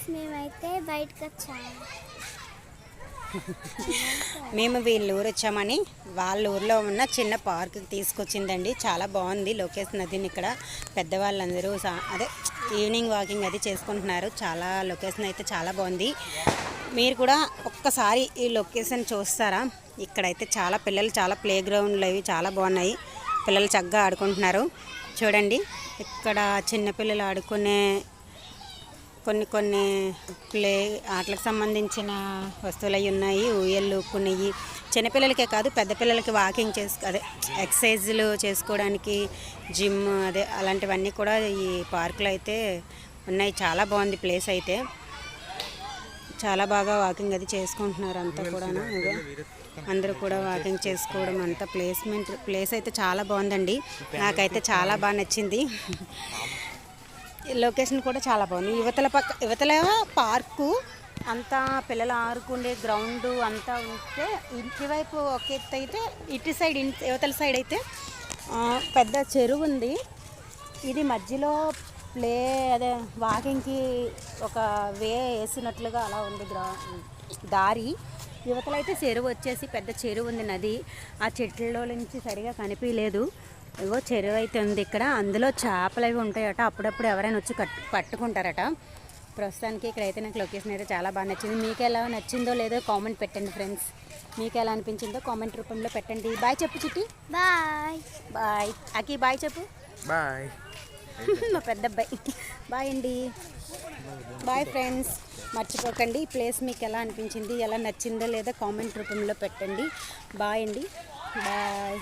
Friends మేమైతే బయటకు వచ్చాము. మేము వీళ్ళ ఊరు వచ్చామని వాళ్ళ ఊర్లో ఉన్న చిన్న పార్క్కి తీసుకొచ్చిందండి. చాలా బాగుంది లొకేషన్. అది ఇక్కడ పెద్దవాళ్ళందరూ అదే ఈవినింగ్ వాకింగ్ అది చేసుకుంటున్నారు. చాలా లొకేషన్ అయితే చాలా బాగుంది. మీరు కూడా ఒక్కసారి ఈ లొకేషన్ చూస్తారా? ఇక్కడైతే చాలా పిల్లలు చాలా ప్లే గ్రౌండ్లు అవి చాలా బాగున్నాయి. పిల్లలు చక్కగా ఆడుకుంటున్నారు. చూడండి ఇక్కడ చిన్నపిల్లలు ఆడుకునే కొన్ని ప్లే ఆటలకు సంబంధించిన వస్తువులు అవి ఉన్నాయి. ఊయలు కొనేవి చిన్నపిల్లలకే కాదు పెద్ద పిల్లలకి వాకింగ్ అదే ఎక్సర్సైజులు చేసుకోవడానికి జిమ్ అదే అలాంటివన్నీ కూడా ఈ పార్కులో అయితే ఉన్నాయి. చాలా బాగుంది ప్లేస్ అయితే. చాలా బాగా వాకింగ్ అది చేసుకుంటున్నారు అంతా కూడా. అందరూ కూడా వాకింగ్ చేసుకోవడం అంతా ప్లేస్ అయితే చాలా బాగుందండి. నాకైతే చాలా బాగా నచ్చింది. లొకేషన్ కూడా చాలా బాగుంది. యువతల పార్కు అంతా పిల్లలు ఆడుకునే గ్రౌండ్ అంతా ఉంటే ఇటువైపు ఒక ఎత్తు అయితే ఇటు సైడ్ యువతల సైడ్ అయితే పెద్ద చెరువు ఉంది. ఇది మధ్యలో అదే వాకింగ్కి ఒక వేసినట్లుగా అలా ఉంది దారి. యువతలు అయితే చెరువు వచ్చేసి పెద్ద చెరువు ఉంది, నది. ఆ చెట్లలో నుంచి సరిగా కనిపించలేదు. ఇగో చెరువు అయితే ఉంది ఇక్కడ. అందులో చేపలు అవి ఉంటాయట. అప్పుడప్పుడు ఎవరైనా వచ్చి పట్టుకుంటారట. ప్రస్తుతానికి ఇక్కడైతే నాకు లొకేషన్ అయితే చాలా బాగా నచ్చింది. మీకు ఎలా నచ్చిందో లేదో కామెంట్ పెట్టండి ఫ్రెండ్స్. మీకు ఎలా అనిపించిందో కామెంట్ రూపంలో పెట్టండి. బాయ్ చెప్పు చిట్టి. బాయ్ బాయ్ అకి. బాయ్ చెప్పు. బాయ్ మా పెద్ద అబ్బాయి. బాయ్ అండి. Bye friends. మర్చిపోకండి ఈ ప్లేస్ మీకు ఎలా అనిపించింది, ఎలా నచ్చిందో లేదో కామెంట్ రూపంలో పెట్టండి. బాయ్ అండి. బాయ్.